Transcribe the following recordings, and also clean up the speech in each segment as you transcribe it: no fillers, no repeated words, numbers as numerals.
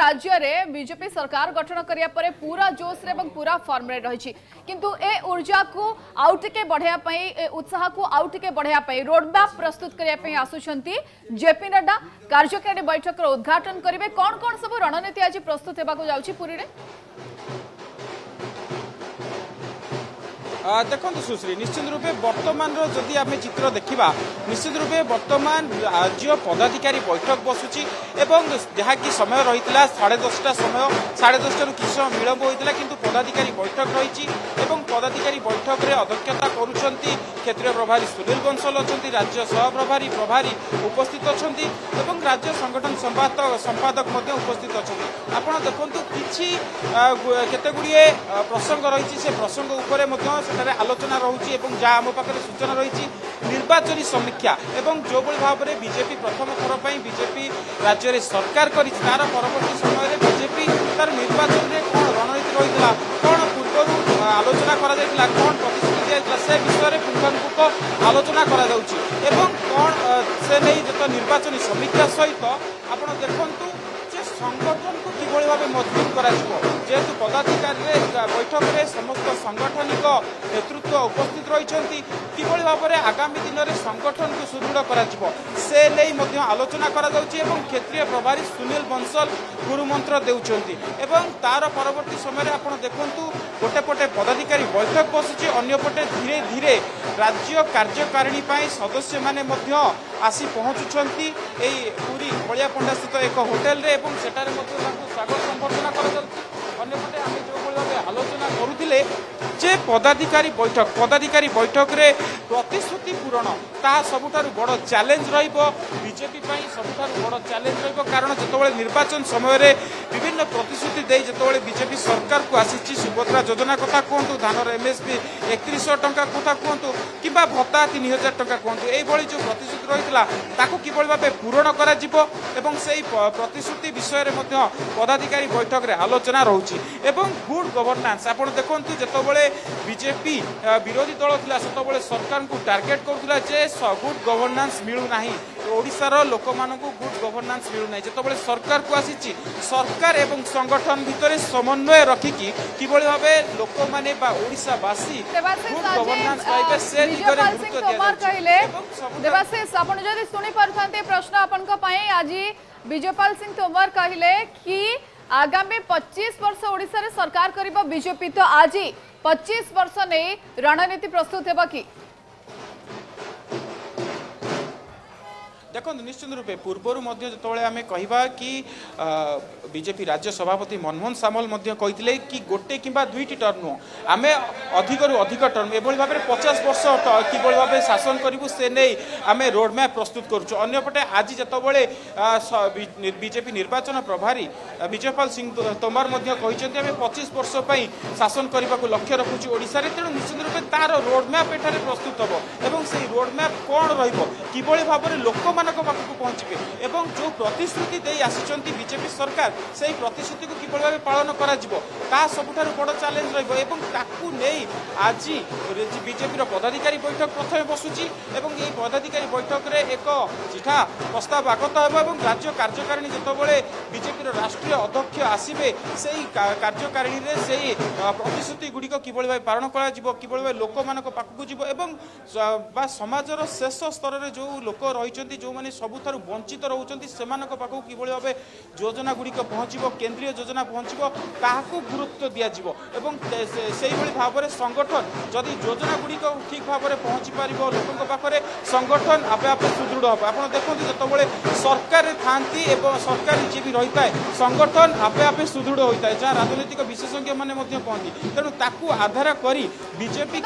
राज्य में बीजेपी सरकार गठन करिया परे पूरा जोश रे पूरा फॉर्म रे रही किंतु ए ऊर्जा को आउ टिके बढ़ाया उत्साह को आउ टिके बढ़ाया रोडमैप प्रस्तुत करने आसुंच जेपी नड्डा कार्यकारी बैठक उद्घाटन करेंगे कौन कौन सब रणनीति आज प्रस्तुत होगा जाऊँगी पुरी रे देखो सुश्री निश्चित रूपे वर्तमान जदि आम चित्र देखा निश्चित रूपे वर्तमान राज्य पदाधिकारी बैठक बसुची एवं जहाँकि समय रही 10:30 समय 10:30 किसी समय विलंब होता किंतु पदाधिकारी बैठक रही पदाधिकारी बैठक में अध्यक्षता करुँच क्षेत्रीय प्रभारी सुनील बंसल अच्छा राज्य सह प्रभारी प्रभारी उपस्थित अच्छा राज्य संगठन संपादक उपस्थित अच्छा आपड़ देखु कि केतगुड़िए प्रसंग रही से प्रसंग उपर आलोचना रही जहाँ आम पाखे सूचना रही निर्वाचन समीक्षा एवं जो भाव में बीजेपी प्रथम थर पर बीजेपी राज्य में सरकार कर तार परवर्ती समय बीजेपी तार निर्वाचन में कौन रणनीति रही है कौन पूर्व आलोचना कौन प्रतिश्रुति दिया से विषय में पुंखानुपुख आलोचना कौन से नहीं जो निर्वाचन समीक्षा सहित आप देखु संगठन को किभली भाव मजबूत करा जेहेतु पदाधिकारी बैठक में समस्त सांगठनिक नेतृत्व उपस्थित रही किभली भाव में आगामी दिन में संगठन को सुदृढ़ करा से नहीं आलोचना करा क्षेत्रीय प्रभारी सुनील बंसल गुरुमंत्र देउछंती एवं तार परवर्ती समय आप देखु गोटे पटे पदाधिकारी बैठक बसुची अन्यपटे धीरे धीरे राज्य कार्यकारिणी सदस्य माने आसी पहुँचुंट पूरी बलियापंडा स्थित एक होटेल रे एवं सेठारे स्वागत संबर्धना करपटे आम जो भाव आलोचना करुले जे पदाधिकारी बैठक रे प्रतिश्रुति पूरण ताहा सबुठारु बड़ चैलेंज रहिबो बीजेपी सबुठारु बड़ चैलेंज रहिबो कारण जेतबेले निर्वाचन समय रे विभिन्न प्रतिश्रुति दे जेतबेले बीजेपी सरकार को आसीची सुभद्रा योजना कथा कहतु धानर एमएसपी 3100 टंका कथा कहतु किबा भत्ता 3000 टंका कहतु एई भली जो प्रतिश्रुति रहितला ताकू किबळी भाबे पूरण करा जिवो एवं सेही प्रतिश्रुति विषय रे मध्य पदाधिकारी बैठक रे आलोचना रहउची एवं गुड गवर्नेंस आपण देखंतु जेतबेले बीजेपी विरोधी दल थिला सेतबेले सरकार को टार्गेट करुला जे गुड गवर्नेंस मिलू नाही ओडिशार लोक मानकु गुड गवर्नेंस मिलू नाही जेतबेले सरकार को आसीची सरकार एवं संगठन भितरे समन्वय रखिकी किबळी भाबे लोक माने बा ओडिशावासी गुड गवर्नेंस पाइबे से दिगरे गुरुत्व दिया कहले देवाशीष आपण जदि सुनी पारथांते प्रश्न आपनका पई आजी विजयपाल सिंह तोमर कहले कि आगामी 25 वर्ष ओडिशा रे सरकार करिबा बीजेपी तो आज 25 वर्ष नहीं रणनीति प्रस्तुत हेबा कि देखो निश्चित रूपे पूर्वर जो आम कहिबा कि बीजेपी राज्य सभापति मनमोहन सामल कही कि गोटे कि दुईटी टर्म नुह आम अधिक अधिक टर्म एभली भाव 50 वर्ष किभली भाव शासन करूँ से नहीं आम रोडमैप प्रस्तुत करुँ अंपटे आज जितेबाला बीजेपी निर्वाचन प्रभारी विजयपाल सिंह तोमर कहते आम 25 वर्ष शासन करने को लक्ष्य रखुच्छू ओडिशा रे तेणु निश्चित रूपे तार रोडमैप एठारे प्रस्तुत हम और से रोडमैप कौन रही भाव में लोक पाखक पहुँचे एवं जो प्रतिश्रुति दे आसिचंती बीजेपी सरकार से प्रतिश्रुति को किभली भाव पालन करा सबुठारु बड़ चैलेंज रही नहीं आज बीजेपी पदाधिकारी बैठक प्रथम बसुची एवं ये पदाधिकारी बैठक रे एक चिठा प्रस्ताव आगत हो राज्य कार्यकारिणी जितेबाला बीजेपी राष्ट्रीय अध्यक्ष आसवे से कार्यकारिणी रे से प्रतिश्रुति गुड़िक किभली भाव पालन करा किभली भाव लोक मान पाखक जीव एवं समाजर शेष स्तर में जो लोक रही जो मैंने सबुठारु वंचित रोचंती सेमानक पाखु किभली भाबे योजना गुड़िक पहुँचो केंद्रीय योजना पहुँचो ताहाकु गुरुत्व दियाजिवो एवं सेही भली भाबरे संगठन जदि योजना गुड़िक ठीक भाव में पहुँची पारिबो लोकंक पाखरे संगठन आपे आपे सुदृढ़ हम आप देखते जितेबाला सरकार थांती एवं सरकार जी भी रही है संगठन आपे आपे सुदृढ़ होता है जहाँ राजनीतिक विशेषज्ञ मैंने तेणु ताकू आधार करी बीजेपी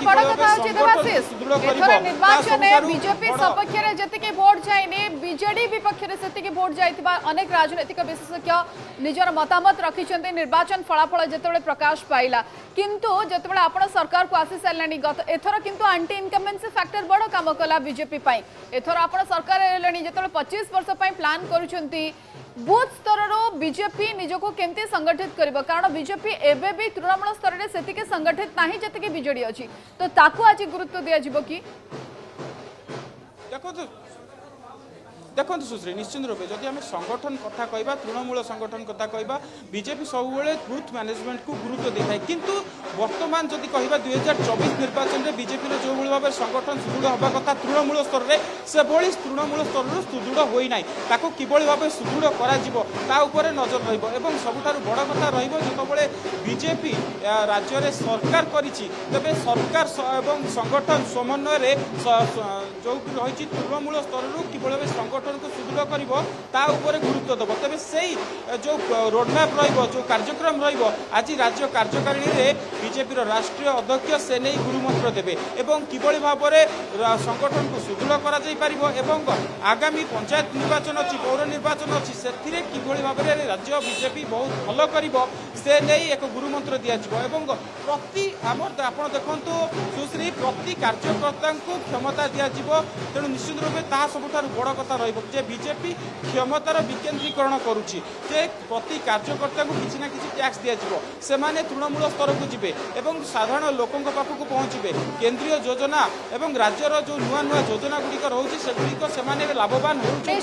बीजेपी सपक्ष में जी भोट जाइए बीजेडी विपक्ष से भोट जाइथिबा अनेक राजनीतिक विशेषज्ञ निजर मतामत रखिछन्ते निर्वाचन फलाफल जेतेबेले प्रकाश पाइला किंतु जेतेबेले आपण सरकार को आसी सारलानी गत एथर किंतु एंटी इनकम्बेंसी फैक्टर बड़ काम कला बीजेपी पाई एथर आपण सरकार हेलानी जेतेबेले 25 वर्ष पाई प्लान करूछन्ती बूथ स्तर बीजेपी निजको केमती संगठित करिबो कारण बीजेपी एबे भी तृणमूल स्तर रे सेतिके संगठित नाही जेतिके बीजेडी अछि तो ताकू आज गुरुत्व दिया जिवो कि देखो देखो सुश्री निश्चित रूपे जदि आम संगठन कथा कहवा तृणमूल संगठन कथा कहवा बीजेपी सब बूथ मैनेजमेंट को गुरुत्व दे थाए किंतु वर्तमान जदि कहवा 2024 निर्वाचन में बीजेपी जो भाव में संगठन सुदृढ़ हवा कथा तृणमूल स्तर में से तृणमूल स्तर सुदृढ़ होना कि भाव सुदृढ़ कर नजर रही सबुठ बड़ कथा रही बीजेपी राज्य में सरकार करे सरकार एवं संगठन समन्वय जो रही तृणमूल स्तर कि संगठन को सुदृढ़ कर गुरुत्व दब तेज से जो रोडमैप रो कार्यक्रम आज राज्य कार्यकारिणी में बीजेपी राष्ट्रीय अध्यक्ष से नहीं गुरुमंत्र देवे एवं किभली भाव में संगठन को सुदृढ़ कर आगामी पंचायत निर्वाचन अच्छी पौर निर्वाचन अच्छी से किभली भाव में राज्य बीजेपी बहुत भल कर से नहीं एक गुरुमंत्र दिज्व प्रति आमर आप देखु सुश्री प्रति कार्यकर्ता को क्षमता दिज्व तेणु निश्चित रूपे ता सबुठ बड़ कथा जे बीजेपी क्षमतार विकेन्द्रीकरण करुच्ची जे प्रति कार्यकर्ता को किसी ना किसी टैक्स दिज्व से तृणमूल स्तर को जीवे एवं साधारण लोकों पाखक पहुँचे केंद्रीय योजना एवं राज्यर जो नुआ नुआ योजना गुड़िक रोचे से लाभवान हो